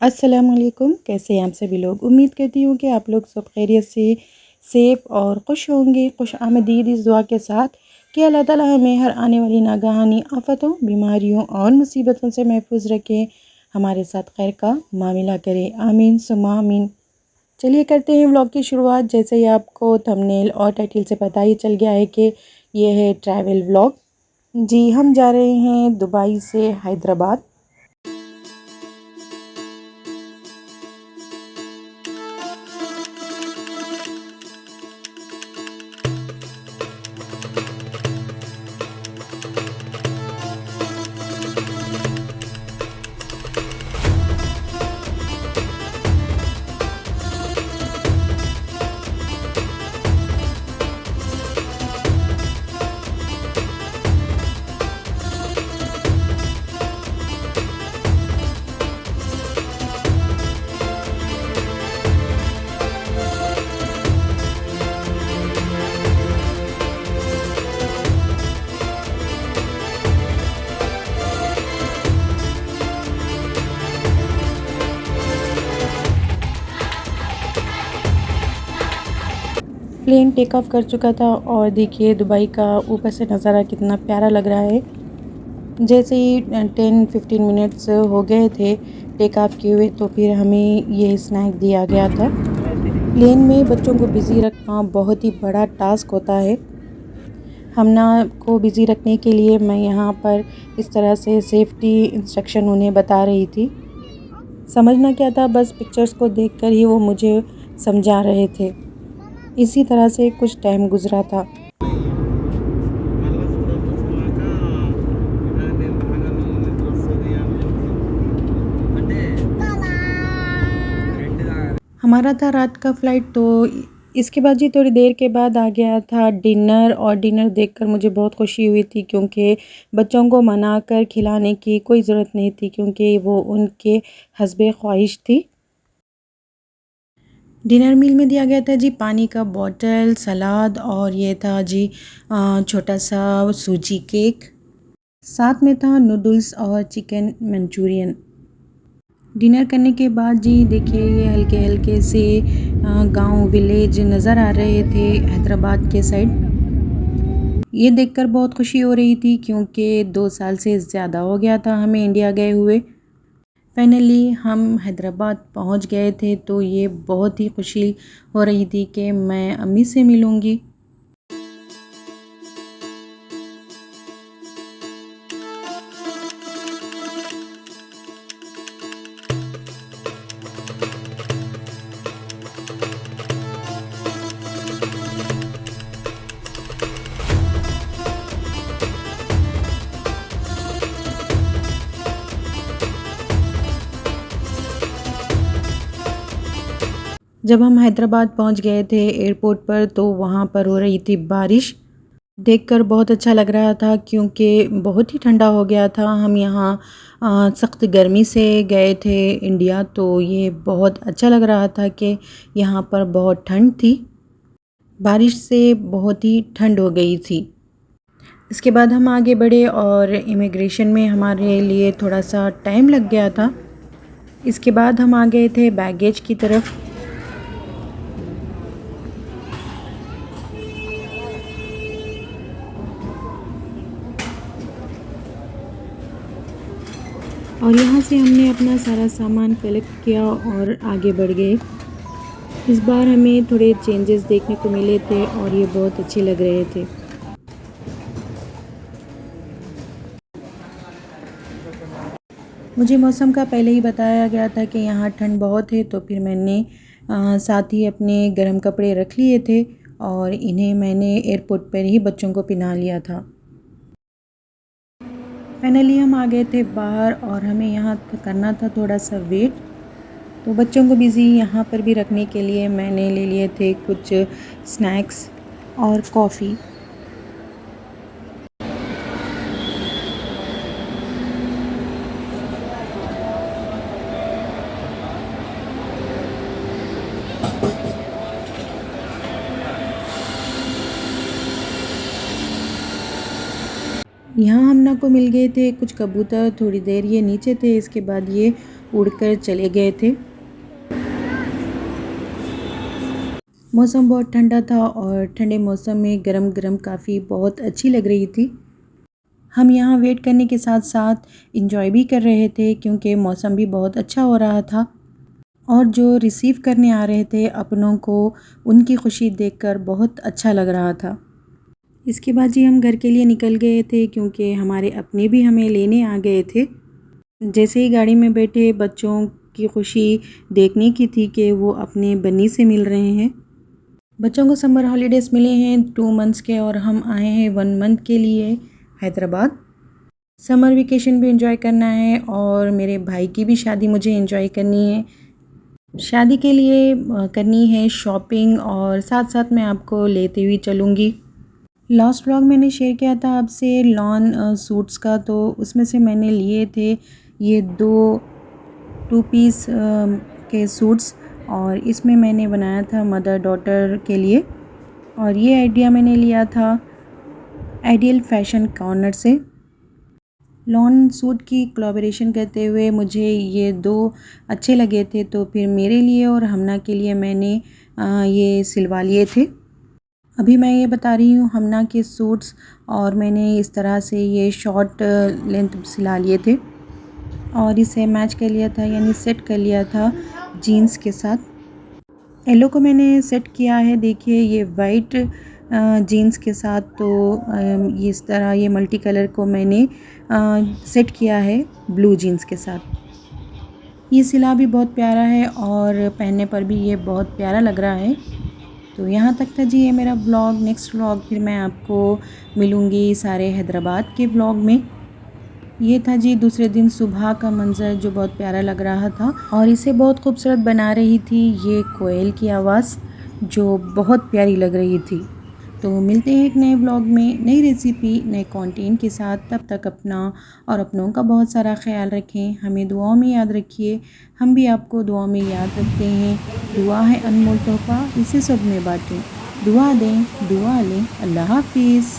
अस्सलामुअलैकुम, कैसे हैं आप सभी लोग। उम्मीद करती हूँ कि आप लोग सब खैरियत से सेफ़ और खुश होंगे। खुश आमदीद इस दुआ के साथ कि अल्लाह ताला हमें हर आने वाली नागहानी आफ़तों, बीमारियों और मुसीबतों से महफूज रखे, हमारे साथ खैर का मामिला करे। आमीन सुम्मा आमीन। चलिए करते हैं व्लॉग की शुरुआत। जैसे ही आपको थंबनेल और टाइटल से पता ही चल गया है कि ये है ट्रैवल व्लॉग। जी, हम जा रहे हैं दुबई से हैदराबाद। प्लेन टेक ऑफ़ कर चुका था और देखिए दुबई का ऊपर से नज़ारा कितना प्यारा लग रहा है। जैसे ही 10-15 मिनट्स हो गए थे टेक ऑफ़ किए हुए, तो फिर हमें ये स्नैक दिया गया था। प्लेन में बच्चों को बिज़ी रखना बहुत ही बड़ा टास्क होता है। हमना को बिज़ी रखने के लिए मैं यहाँ पर इस तरह से सेफ्टी इंस्ट्रक्शन उन्हें बता रही थी। समझना क्या था, बस पिक्चर्स को देखकर ही वो मुझे समझा रहे थे। इसी तरह से कुछ टाइम गुज़रा था। हमारा था रात का फ़्लाइट, तो इसके बाद जी थोड़ी देर के बाद आ गया था डिनर। और डिनर देखकर मुझे बहुत खुशी हुई थी, क्योंकि बच्चों को मना कर खिलाने की कोई ज़रूरत नहीं थी, क्योंकि वो उनके हस्बे ख्वाहिश थी। डिनर मील में दिया गया था जी पानी का बॉटल, सलाद और ये था जी छोटा सा सूजी केक। साथ में था नूडल्स और चिकन मंचूरियन। डिनर करने के बाद जी देखिए ये हल्के हल्के से गांव विलेज नज़र आ रहे थे हैदराबाद के साइड। ये देखकर बहुत खुशी हो रही थी, क्योंकि 2 साल से ज़्यादा हो गया था हमें इंडिया गए हुए। फाइनली हम हैदराबाद पहुंच गए थे, तो ये बहुत ही खुशी हो रही थी कि मैं अम्मी से मिलूँगी। जब हम हैदराबाद पहुंच गए थे एयरपोर्ट पर, तो वहां पर हो रही थी बारिश। देखकर बहुत अच्छा लग रहा था, क्योंकि बहुत ही ठंडा हो गया था। हम यहाँ सख्त गर्मी से गए थे इंडिया, तो ये बहुत अच्छा लग रहा था कि यहाँ पर बहुत ठंड थी। बारिश से बहुत ही ठंड हो गई थी। इसके बाद हम आगे बढ़े और इमिग्रेशन में हमारे लिए थोड़ा सा टाइम लग गया था। इसके बाद हम आ गए थे बैगेज की तरफ। और यहाँ से हमने अपना सारा सामान कलेक्ट किया और आगे बढ़ गए। इस बार हमें थोड़े चेंजेस देखने को मिले थे और ये बहुत अच्छे लग रहे थे। मुझे मौसम का पहले ही बताया गया था कि यहाँ ठंड बहुत है, तो फिर मैंने साथ ही अपने गर्म कपड़े रख लिए थे और इन्हें मैंने एयरपोर्ट पर ही बच्चों को पहना लिया था। फाइनली हम आ गए थे बाहर और हमें यहाँ करना था थोड़ा सा वेट। तो बच्चों को बिज़ी यहाँ पर भी रखने के लिए मैंने ले लिए थे कुछ स्नैक्स और कॉफ़ी। यहाँ हमना को मिल गए थे कुछ कबूतर, थोड़ी देर ये नीचे थे, इसके बाद ये उड़कर चले गए थे। मौसम बहुत ठंडा था और ठंडे मौसम में गरम गरम काफ़ी बहुत अच्छी लग रही थी। हम यहाँ वेट करने के साथ साथ इंजॉय भी कर रहे थे क्योंकि मौसम भी बहुत अच्छा हो रहा था और जो रिसीव करने आ रहे थे अपनों को, उनकी खुशी देखकर बहुत अच्छा लग रहा था। इसके बाद जी हम घर के लिए निकल गए थे क्योंकि हमारे अपने भी हमें लेने आ गए थे। जैसे ही गाड़ी में बैठे बच्चों की खुशी देखने की थी कि वो अपने बन्नी से मिल रहे हैं। बच्चों को समर हॉलीडेज़ मिले हैं 2 मंथ्स के और हम आए हैं 1 मंथ के लिए हैदराबाद। समर वेकेशन भी एंजॉय करना है और मेरे भाई की भी शादी मुझे एंजॉय करनी है। शादी के लिए करनी है शॉपिंग और साथ साथ मैं आपको लेते हुए चलूँगी। लास्ट व्लॉग मैंने शेयर किया था आपसे लॉन सूट्स का, तो उसमें से मैंने लिए थे ये 2 पीस के सूट्स और इसमें मैंने बनाया था मदर डॉटर के लिए और ये आइडिया मैंने लिया था आइडियल फैशन कॉर्नर से। लॉन सूट की कोलैबोरेशन करते हुए मुझे ये 2 अच्छे लगे थे, तो फिर मेरे लिए और हमना के लिए मैंने ये सिलवा लिए थे। अभी मैं ये बता रही हूँ हमना के सूट्स और मैंने इस तरह से ये शॉर्ट लेंथ सिला लिए थे और इसे मैच कर लिया था यानी सेट कर लिया था जीन्स के साथ। येलो को मैंने सेट किया है, देखिए ये वाइट जीन्स के साथ, तो ये इस तरह ये मल्टी कलर को मैंने सेट किया है ब्लू जीन्स के साथ। ये सिला भी बहुत प्यारा है और पहनने पर भी ये बहुत प्यारा लग रहा है। तो यहाँ तक था जी ये मेरा ब्लॉग। नेक्स्ट व्लॉग फिर मैं आपको मिलूँगी सारे हैदराबाद के ब्लॉग में। ये था जी दूसरे दिन सुबह का मंज़र जो बहुत प्यारा लग रहा था और इसे बहुत खूबसूरत बना रही थी ये कोयल की आवाज़ जो बहुत प्यारी लग रही थी। तो मिलते हैं एक नए ब्लॉग में नई रेसिपी नए कंटेंट के साथ। तब तक अपना और अपनों का बहुत सारा ख्याल रखें, हमें दुआओं में याद रखिए, हम भी आपको दुआओं में याद रखते हैं। दुआ है अनमोल तोहफ़ा, इसे सब में बांटें। दुआ दें दुआ लें। अल्लाह हाफिज़।